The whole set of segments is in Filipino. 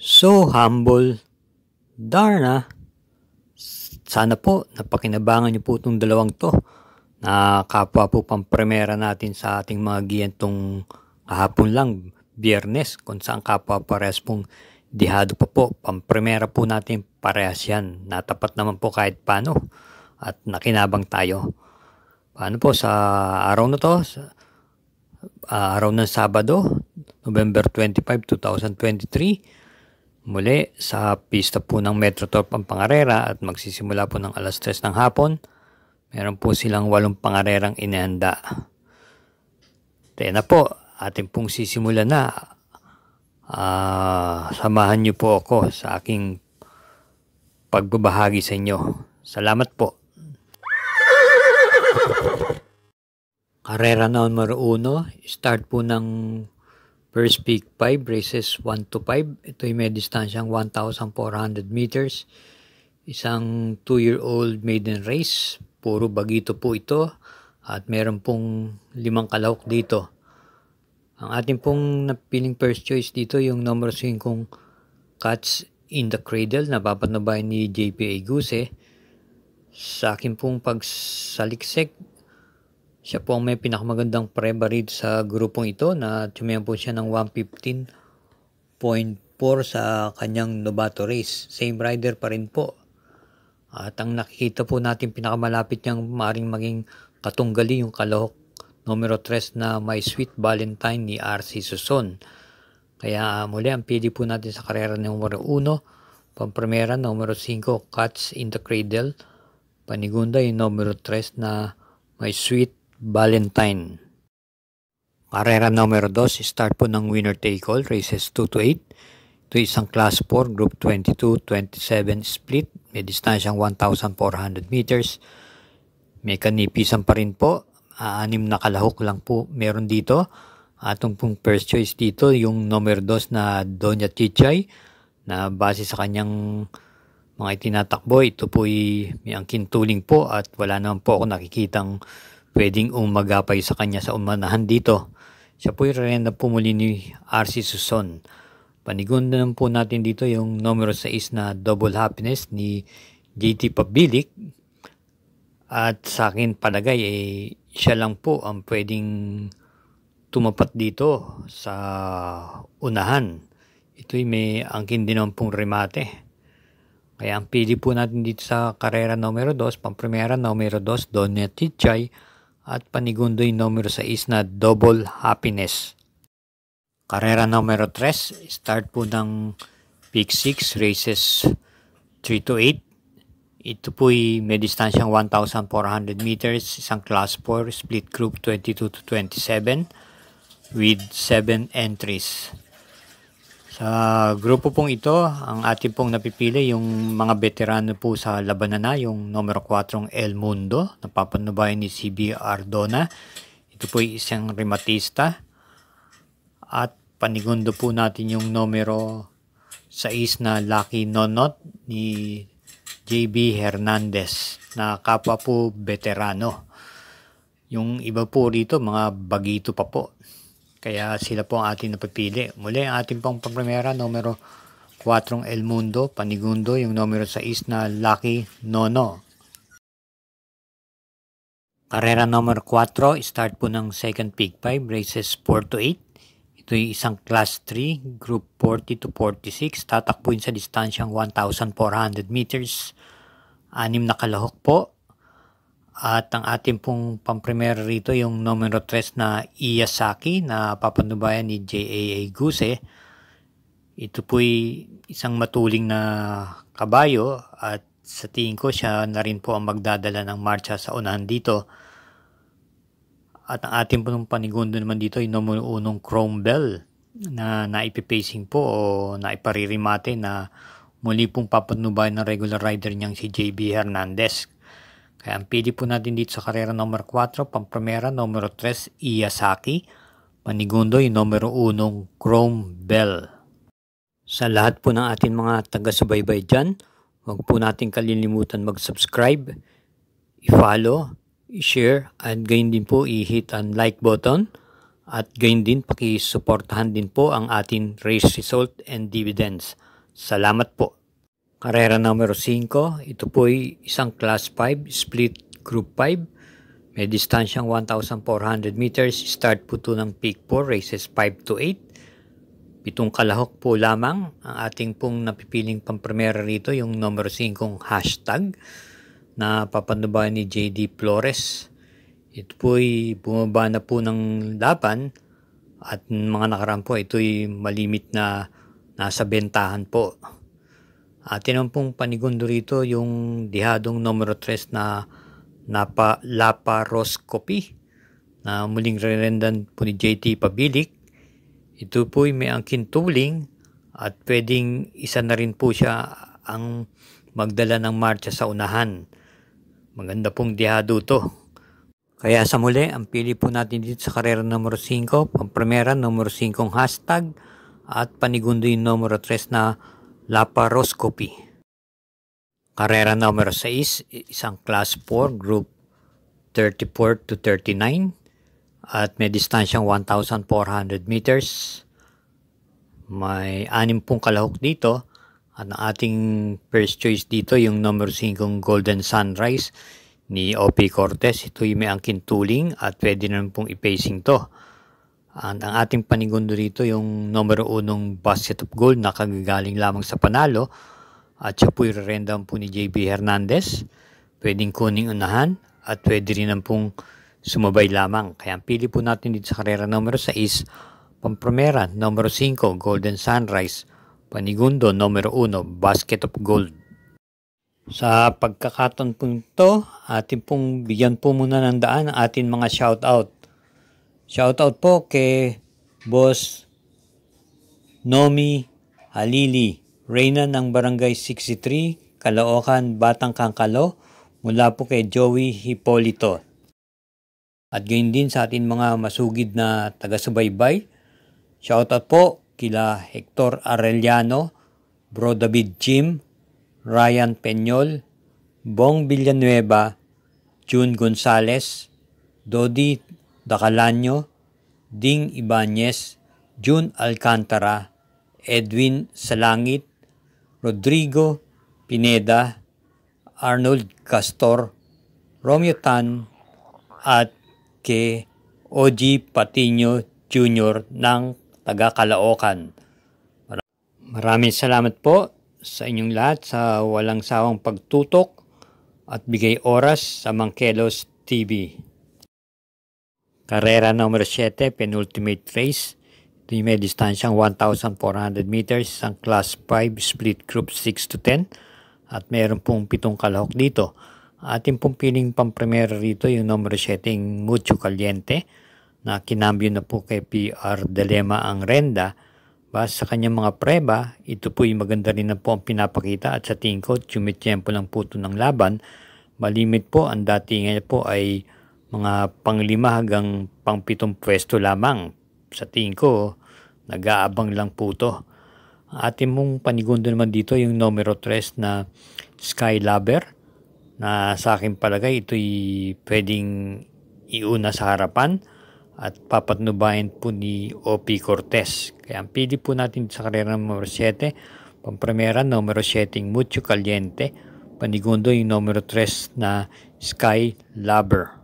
So humble. Darna. Sana po napakinabangan niyo po itong dalawang to na kapwa po pampremera natin sa ating mga giyentong kahapon lang, Biyernes, kung saan kapwa parehas pong dihado pa po. Pampremera po natin parehas yan. Natapat naman po kahit paano at nakinabang tayo. Paano po sa araw na to? Araw ng Sabado, November 25, 2023. Muli sa pista po ng Metrotorp ang pangarera at magsisimula po ng alas 3 ng hapon. Meron po silang 8 pangarerang inihanda. Kaya na po, ating pong sisimula na. Samahan niyo po ako sa aking pagbabahagi sa inyo. Salamat po. Karera numero 1, start po ng first peak 5, races 1 to 5. Ito ay may distansyang 1,400 meters. Isang 2-year-old maiden race. Puro bagito po ito. At meron pong 5 kalahok dito. Ang ating pong napiling first choice dito, yung number 5 Cats in the Cradle, na papatnubay ni JPA Guse. Sa akin pong pagsaliksik, siya po ang may pinakamagandang preba rito sa grupong ito na tumayan po siya ng 115.4 sa kanyang Novato race. Same rider pa rin po. At ang nakikita po natin pinakamalapit niyang maaaring maging katunggali yung kalahok numero 3 na My Sweet Valentine ni RC Suson. Kaya muli ang pili po natin sa karera numero 1, pampremera numero 5 Cats in the Cradle, panigunda yung numero 3 na My Sweet Valentine. Karera numero 2, start po ng winner take all, races 2 to 8. Ito isang class 4, group 22-27 split. May distansyang 1,400 meters. May kanipisan pa rin po. 6 na kalahok lang po meron dito. Atong pong first choice dito, yung numero 2 na Doña Chichay, na base sa kanyang mga itinatakbo, ito po may angkin tuling po at wala naman po ako nakikitang pwedeng umagapay sa kanya sa umanahan dito. Siya po rin na pumuli ni RC Suson. Panigunda naman po natin dito yung numero 6 na Double Happiness ni JT Pabilik. At sa akin palagay, siya lang po ang pwedeng tumapat dito sa unahan. Ito'y may angkin din naman pong remate. Kaya ang pili po natin dito sa karera numero 2, pampremera numero 2, Doña Chichay, at panigundoy numero 6 na Double Happiness. Karera numero 3, start po ng peak 6, races 3 to 8. Ito po'y may distansyang 1,400 meters, isang class 4, split group 22 to 27 with 7 entries. Sa grupo pong ito, ang ating pong napipili yung mga veterano po sa labanan na, yung numero 4 El Mundo, napapanubayan ni CB Ardona. Ito po ay isang rematista. At panigundo po natin yung numero 6 na Lucky Nonot ni JB Hernandez, na kapwa po veterano. Yung iba po rito, mga bagito pa po. Kaya sila po ang ating napipili. Muli ang ating pong pampremera, numero 4 El Mundo, panigundo yung numero 6 na Lucky Nono. Karera numero 4, start po ng second peak 5, races 4 to 8. Ito'y isang class 3, group 40 to 46. Tatakbuhin sa distansyang 1,400 meters. 6 na kalahok po. At ang ating pong pampremera rito yung numero 3 na Iyasaki, na papanubayan ni JAA Guse. Ito po'y isang matuling na kabayo at sa tingin ko siya na rin po ang magdadala ng marcha sa unahan dito. At ang ating pong panigundo naman dito yung numero 1 Chrome Bell, na naipipacing po o naiparirimate, na muli pong papanubayan ng regular rider niyang si JB Hernandez. Kaya ang pili po natin dito sa karera numero 4, pampremera numero 3 Iyasaki, panigundo yung numero 1 Chrome Bell. Sa lahat po ng ating mga taga-subaybay dyan, huwag po natin kalilimutan mag-subscribe, i-follow, i-share, at gayon din po i-hit ang like button, at gayon din pakisuportahan din po ang ating race result and dividends. Salamat po. Karera numero 5, ito po ay isang Class 5, Split Group 5. May distansyang 1,400 meters. Start po ito ng Peak 4, races 5 to 8. 7 kalahok po lamang. Ang ating pong napipiling pampremera rito, yung numero 5 hashtag na papanubayan ni JD Flores. Ito po ay bumaba na po ng laban at mga nakaraan po ito ay malimit na nasa bentahan po. Atin ang pong panigundo rito yung dihadong numero 3 na laparoscopy na muling rerendan po ni JT Pabilik. Ito po ay may angkin tuling at pwedeng isa na rin po siya ang magdala ng marcha sa unahan. Maganda pong dihado to. Kaya sa muli, ang pili po natin dito sa karera numero 5, pampremera numero 5 hashtag at panigundo yung numero 3 na laparoscopy. Karera numero 6, isang Class 4, Group 34 to 39 at may distansyang 1,400 meters. May 6 pong kalahok dito at ang ating first choice dito yung numero 5 Golden Sunrise ni O.P. Cortez. Ito yung may angkin tuling at pwede naman pong i-pacing to. And ang ating panigundo dito yung numero 1 Basket of Gold na kagagaling lamang sa panalo at siya po i-rendam po ni JB Hernandez. Pwedeng kuning unahan at pwede rin naman pong sumabay lamang. Kaya ang pili po natin dito sa karera numero 6, pampremera numero 5 Golden Sunrise, panigundo numero 1 Basket of Gold. Sa pagkakataon po ito, atin pong bigyan po muna ng daan ang ating mga shoutout. Shoutout po kay Boss Nomi Halili, Reyna ng Barangay 63, Caloocan, Batang Kangkalo, mula po kay Joey Hipolito. At gayon din sa ating mga masugid na taga-subaybay. Shoutout po kila Hector Arellano, Bro David Jim, Ryan Peñol, Bong Villanueva, June Gonzales, Dodi Dacalanyo, Ding Ibanez, June Alcantara, Edwin Salangit, Rodrigo Pineda, Arnold Castor, Romeo Tan, at kay OG Patiño Jr. ng taga Caloocan. Maraming salamat po sa inyong lahat sa walang sawang pagtutok at bigay oras sa Mangkelos TV. Karera numero 7, penultimate race. Ito yung may distansyang 1,400 meters, isang Class 5 split group 6 to 10 at mayroon pong 7 kalahok dito. Ating pong piling pampremera rito yung numero 7 Mucho Caliente na kinambyo na po kay PR Dilema ang renda. Basta sa kanyang mga preba, ito po yung maganda rin na po ang pinapakita at sa tingin ko, tumitiyempo lang po ito ng laban. Malimit po, ang datingan niya po ay mga pang-5 hanggang pang-7 pwesto lamang. Sa tingin ko, nag-aabang lang po ito. Ating mong panigundo naman dito yung numero 3 na Sky Lover na sa aking palagay ito'y pwedeng iuna sa harapan at papatnubayan po ni O.P. Cortez. Kaya ang pili po natin sa karera numero 7, pampremera numero 7 Mucho Caliente, panigundo yung numero 3 na Sky Lover.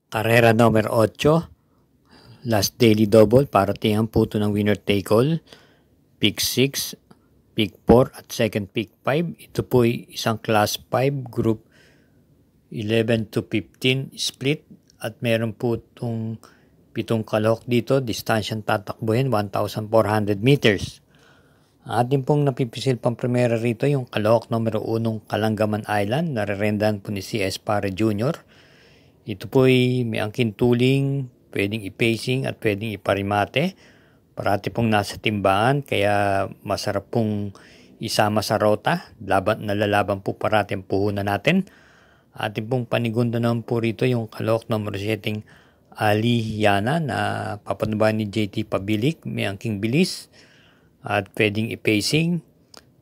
Karera numero 8, last daily double, para tingnan po ito ng winner take all, pick 6, pick 4 at second pick 5. Ito po ay isang class 5 group 11 to 15 split at meron po itong 7 kalahok dito, distansyang tatakbuhin 1,400 meters. Ating pong napipisil pang primera rito yung kalahok numero 1 Kalanggaman Island, narerendahan po ni CS Pare Jr. Ito po ay may angkin tuling, pwedeng i-pacing at pwedeng iparimate. Parati pong nasa timbangan kaya masarap pong isama sa rota. Nalalaban po parati ang puhunan natin. Ating pong panigundo naman po rito yung kalahok numero 7 Ali Yana na papanubayan ni JT Pabilik. May angking bilis at pwedeng i-pacing.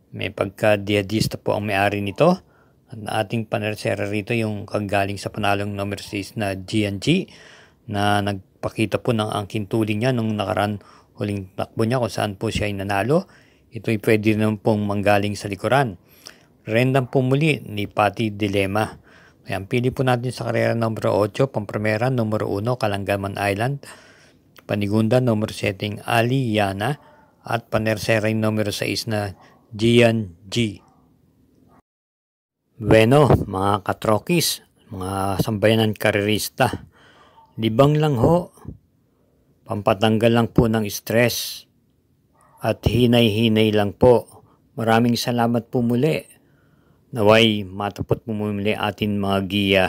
May pagka-diadista po ang may-ari nito. At ating panersera rito yung kagaling sa panalong number 6 na G&G na nagpakita po ng angkin tuling niya nung nakaraan huling takbo niya kung saan po siya ay nanalo. Ito'y pwede naman pong manggaling sa likuran. Random po muli ni Patty Dilema. Kaya ang pili po natin sa karera numero 8, Pamprimera, numero 1, Kalangaman Island. Panigunda, numero 7, Ali Yana. At panersera yung numero 6 na Gian G. Bueno, mga katrokis, mga sambayanan karerista, libang lang ho. Pampatanggal lang po ng stress. At hinay-hinay lang po. Maraming salamat po muli. Naway matapot po muli atin mga giya.